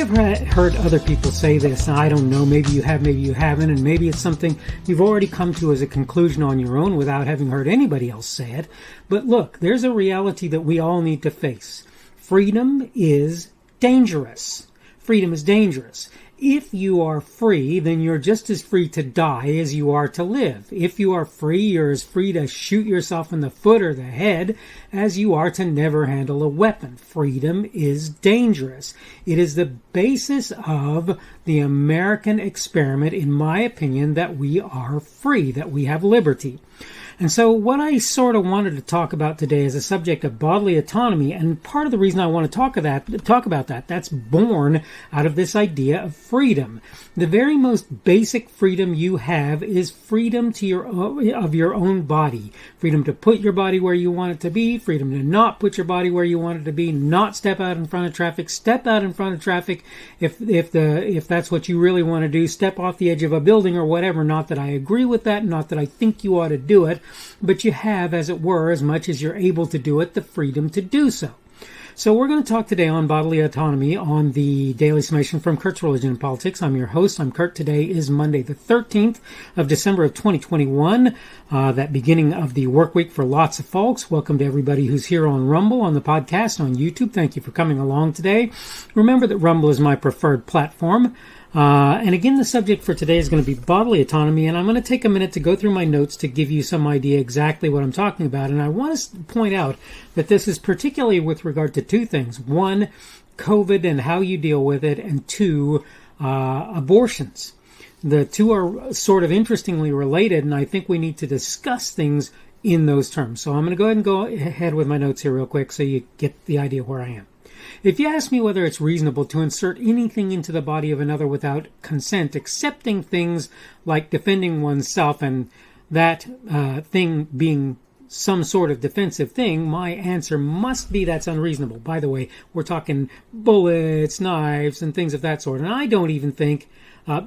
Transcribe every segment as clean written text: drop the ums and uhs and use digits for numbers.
have heard other people say this, and I don't know, maybe you have, maybe you haven't, and maybe it's something you've already come to as a conclusion on your own without having heard anybody else say it. But look, there's a reality that we all need to face. Freedom is dangerous. Freedom is dangerous. If you are free, then you're just as free to die as you are to live. If you are free, you're as free to shoot yourself in the foot or the head as you are to never handle a weapon. Freedom is dangerous. It is the basis of the American experiment, in my opinion, that we are free, that we have liberty. And so what I sort of wanted to talk about today is a subject of bodily autonomy, and part of the reason I want to talk about that's born out of this idea of freedom. The very most basic freedom you have is freedom of your own body. Freedom to put your body where you want it to be, freedom to not put your body where you want it to be, not step out in front of traffic, step out in front of traffic if that's what you really want to do, step off the edge of a building or whatever. Not that I agree with that, not that I think you ought to do it, but you have, as it were, as much as you're able to do it, the freedom to do so. So we're going to talk today on bodily autonomy on the Daily Summation from Kurt's Religion and Politics. I'm your host. I'm Kurt. Today is Monday, the 13th of December of 2021, that beginning of the work week for lots of folks. Welcome to everybody who's here on Rumble, on the podcast, on YouTube. Thank you for coming along today. Remember that Rumble is my preferred platform. And again, the subject for today is going to be bodily autonomy, and I'm going to take a minute to go through my notes to give you some idea exactly what I'm talking about. And I want to point out that this is particularly with regard to two things. One, COVID and how you deal with it, and two, abortions. The two are sort of interestingly related, and I think we need to discuss things in those terms. So I'm going to go ahead with my notes here real quick so you get the idea where I am. If you ask me whether it's reasonable to insert anything into the body of another without consent, excepting things like defending oneself and that thing being some sort of defensive thing, my answer must be that's unreasonable. By the way, we're talking bullets, knives, and things of that sort. And I don't even think,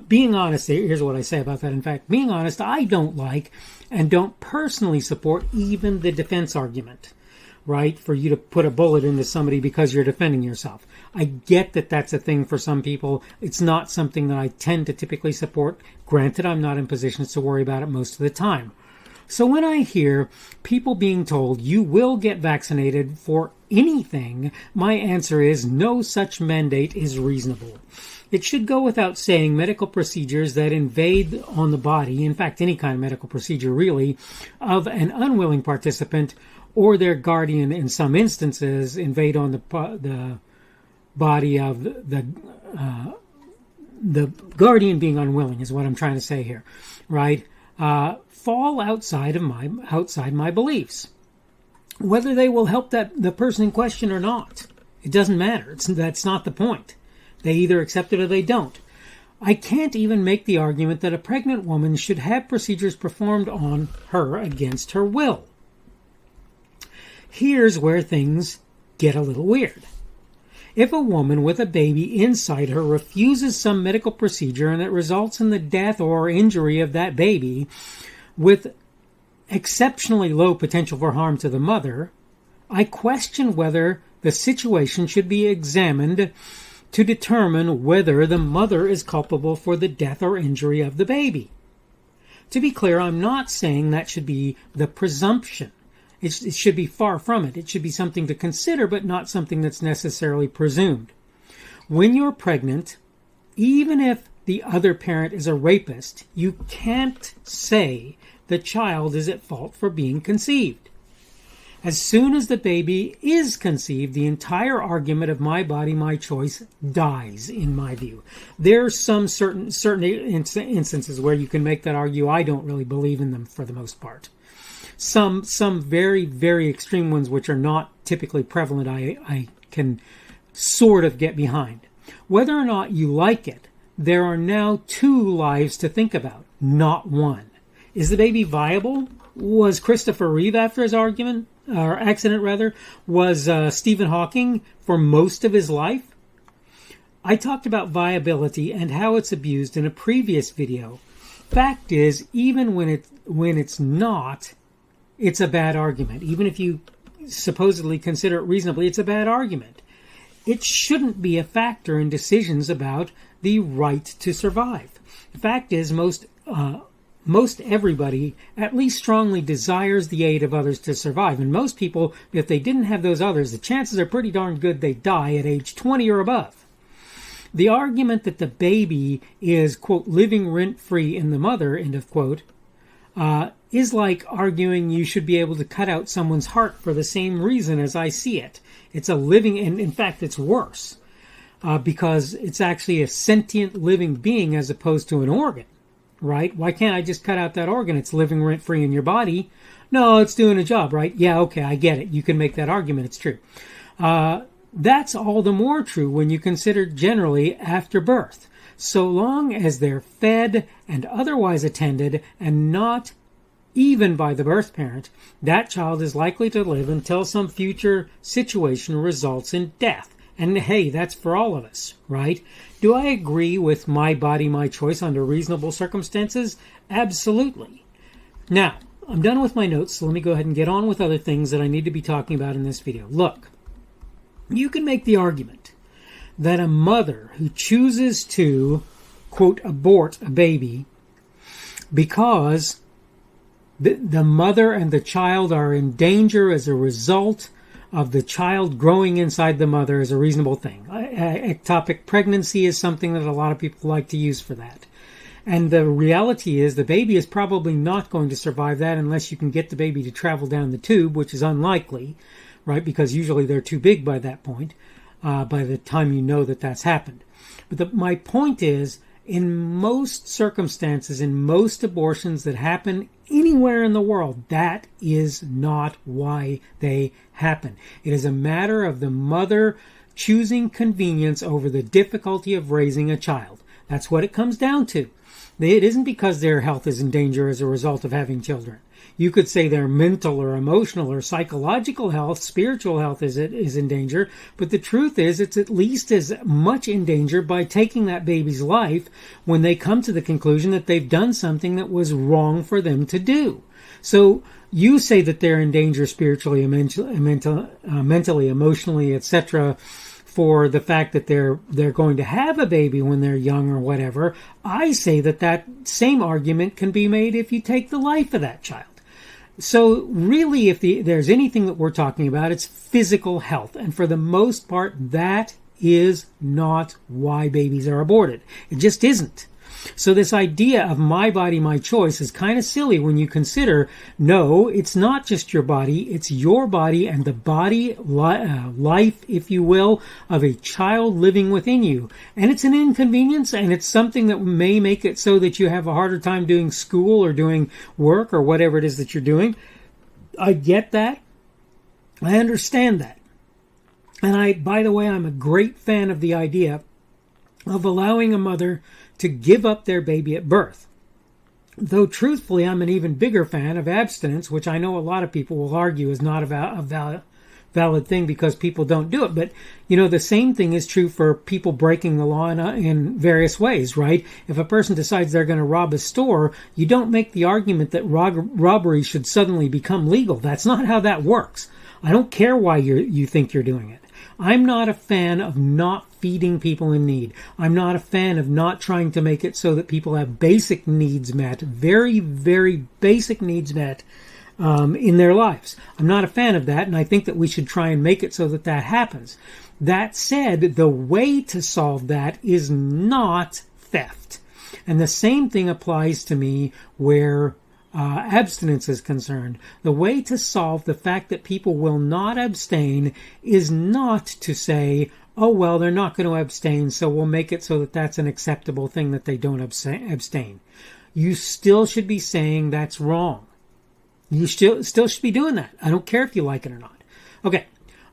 being honest, here's what I say about that. In fact, being honest, I don't like and don't personally support even the defense argument. Right, for you to put a bullet into somebody because you're defending yourself. I get that that's a thing for some people. It's not something that I tend to typically support. Granted, I'm not in positions to worry about it most of the time. So when I hear people being told you will get vaccinated for anything, my answer is no such mandate is reasonable. It should go without saying medical procedures that invade on the body, in fact any kind of medical procedure really, of an unwilling participant or their guardian in some instances invade on the body of the guardian being unwilling is what I'm trying to say here, right? Fall outside my beliefs. Whether they will help the person in question or not, it doesn't matter. That's not the point. They either accept it or they don't. I can't even make the argument that a pregnant woman should have procedures performed on her against her will. Here's where things get a little weird. If a woman with a baby inside her refuses some medical procedure and it results in the death or injury of that baby with exceptionally low potential for harm to the mother, I question whether the situation should be examined to determine whether the mother is culpable for the death or injury of the baby. To be clear, I'm not saying that should be the presumption. It should be far from it. It should be something to consider, but not something that's necessarily presumed. When you're pregnant, even if the other parent is a rapist, you can't say the child is at fault for being conceived. As soon as the baby is conceived, the entire argument of my body, my choice dies, in my view. There are some certain instances where you can make that argue. I don't really believe in them for the most part. Some very, very extreme ones which are not typically prevalent, I can sort of get behind. Whether or not you like it, there are now two lives to think about, not one. Is the baby viable? Was Christopher Reeve after his accident? Was Stephen Hawking for most of his life? I talked about viability and how it's abused in a previous video. Fact is, even when it's not, it's a bad argument. Even if you supposedly consider it reasonably, it's a bad argument. it shouldn't be a factor in decisions about the right to survive. The fact is, most everybody at least strongly desires the aid of others to survive. And most people, if they didn't have those others, the chances are pretty darn good they die at age 20 or above. The argument that the baby is, quote, living rent-free in the mother, end of quote, is like arguing you should be able to cut out someone's heart for the same reason as I see it. It's a living, and in fact, it's worse, because it's actually a sentient living being as opposed to an organ, right? Why can't I just cut out that organ? It's living rent-free in your body. No, it's doing a job, right? Yeah, okay, I get it. You can make that argument. It's true. That's all the more true when you consider generally after birth. So long as they're fed and otherwise attended and not even by the birth parent, that child is likely to live until some future situation results in death. And hey, that's for all of us, right? Do I agree with my body, my choice under reasonable circumstances? Absolutely. Now, I'm done with my notes, so let me go ahead and get on with other things that I need to be talking about in this video. Look, you can make the argument that a mother who chooses to, quote, abort a baby because the mother and the child are in danger as a result of the child growing inside the mother is a reasonable thing. Ectopic pregnancy is something that a lot of people like to use for that. And the reality is the baby is probably not going to survive that unless you can get the baby to travel down the tube, which is unlikely, right? Because usually they're too big by that point, by the time you know that that's happened. But my point is, in most circumstances, in most abortions that happen anywhere in the world, that is not why they happen. It is a matter of the mother choosing convenience over the difficulty of raising a child. That's what it comes down to. It isn't because their health is in danger as a result of having children. You could say their mental or emotional or psychological health, spiritual health is in danger, but the truth is it's at least as much in danger by taking that baby's life when they come to the conclusion that they've done something that was wrong for them to do. So you say that they're in danger spiritually, mentally, emotionally, etc., for the fact that they're going to have a baby when they're young or whatever. I say that same argument can be made if you take the life of that child. So really, if there's anything that we're talking about, it's physical health. And for the most part, that is not why babies are aborted. It just isn't. So this idea of my body, my choice is kind of silly when you consider, no, it's not just your body, it's your body and the body, life, if you will, of a child living within you. And it's an inconvenience, and it's something that may make it so that you have a harder time doing school or doing work or whatever it is that you're doing. I get that. I understand that. And by the way, I'm a great fan of the idea of allowing a mother to give up their baby at birth. Though truthfully, I'm an even bigger fan of abstinence, which I know a lot of people will argue is not a valid thing because people don't do it. But, the same thing is true for people breaking the law in various ways, right? If a person decides they're going to rob a store, you don't make the argument that robbery should suddenly become legal. That's not how that works. I don't care why you think you're doing it. I'm not a fan of not feeding people in need. I'm not a fan of not trying to make it so that people have basic needs met, very, very basic needs met in their lives. I'm not a fan of that, and I think that we should try and make it so that that happens. That said, the way to solve that is not theft. And the same thing applies to me where abstinence is concerned. The way to solve the fact that people will not abstain is not to say, oh, well, they're not going to abstain, so we'll make it so that that's an acceptable thing that they don't abstain. You still should be saying that's wrong. You still should be doing that. I don't care if you like it or not. Okay.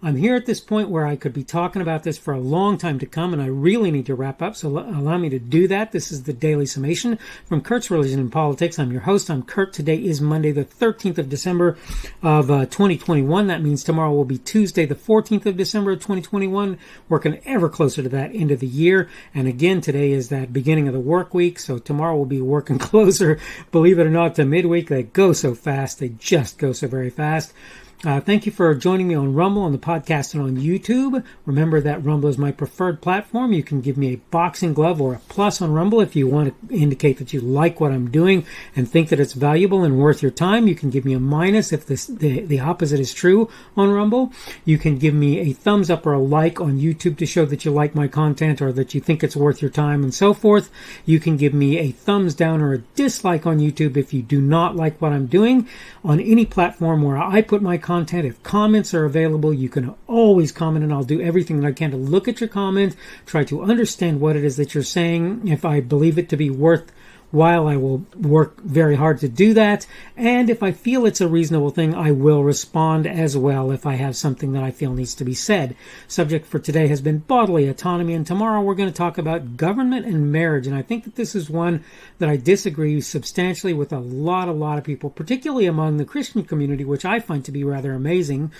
I'm here at this point where I could be talking about this for a long time to come, and I really need to wrap up, so allow me to do that. This is the Daily Summation from Kurt's Religion and Politics. I'm your host. I'm Kurt. Today is Monday, the 13th of December of 2021. That means tomorrow will be Tuesday, the 14th of December of 2021, working ever closer to that end of the year. And again, today is that beginning of the work week, so tomorrow will be working closer, believe it or not, to midweek. They go so fast. They just go so very fast. Thank you for joining me on Rumble, on the podcast, and on YouTube. Remember that Rumble is my preferred platform. You can give me a boxing glove or a plus on Rumble if you want to indicate that you like what I'm doing and think that it's valuable and worth your time. You can give me a minus if the opposite is true on Rumble. You can give me a thumbs up or a like on YouTube to show that you like my content or that you think it's worth your time and so forth. You can give me a thumbs down or a dislike on YouTube if you do not like what I'm doing. On any platform where I put my content, if comments are available, you can always comment, and I'll do everything that I can to look at your comment, try to understand what it is that you're saying. If I believe it to be worthwhile, I will work very hard to do that. And if I feel it's a reasonable thing, I will respond as well if I have something that I feel needs to be said. Subject for today has been bodily autonomy, and tomorrow we're going to talk about government and marriage. And I think that this is one that I disagree substantially with a lot of people, particularly among the Christian community, which I find to be rather amazing.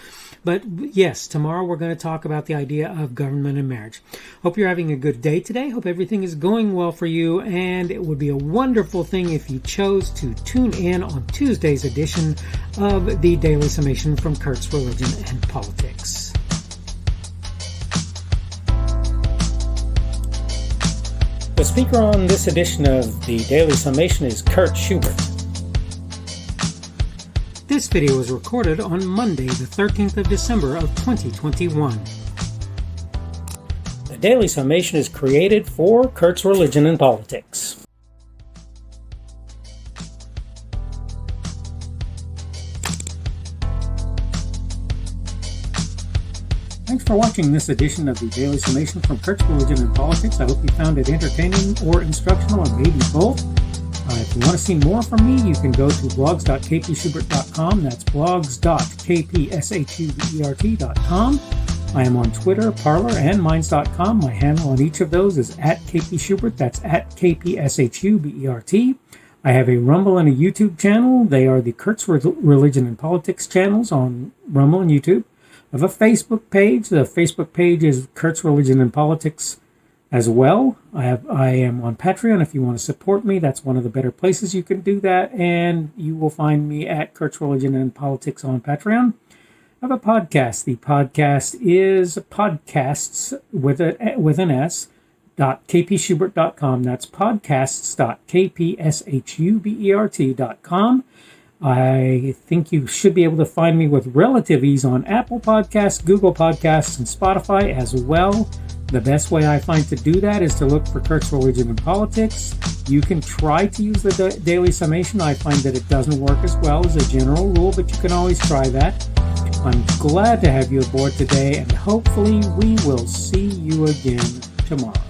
But yes, tomorrow we're going to talk about the idea of government and marriage. Hope you're having a good day today. Hope everything is going well for you, and it would be a wonderful thing if you chose to tune in on Tuesday's edition of the Daily Summation from Kurt's Religion and Politics. The speaker on this edition of the Daily Summation is Kurt Schubert. This video was recorded on Monday, the 13th of December of 2021. The Daily Summation is created for Kurt's Religion and Politics. Thanks for watching this edition of the Daily Summation from Kurt's Religion and Politics. I hope you found it entertaining or instructional, or maybe both. If you want to see more from me, you can go to blogs.kpschubert.com. That's blogs.kpschubert.com. I am on Twitter, Parler, and Minds.com. My handle on each of those is @kpschubert. That's @kpschubert. I have a Rumble and a YouTube channel. They are the Kurt's Religion and Politics channels on Rumble and YouTube. I have a Facebook page. The Facebook page is Kurt's Religion and Politics as well. I am on Patreon. If you want to support me, that's one of the better places you can do that, and you will find me at Kurt's Religion and Politics on Patreon. I have a podcast. The podcast is podcasts with an S .kpschubert.com. That's podcasts.kpschubert.com. I think you should be able to find me with relative ease on Apple Podcasts, Google Podcasts, and Spotify as well. The best way I find to do that is to look for Kurt's Religion and Politics. You can try to use the Daily Summation. I find that it doesn't work as well as a general rule, but you can always try that. I'm glad to have you aboard today, and hopefully we will see you again tomorrow.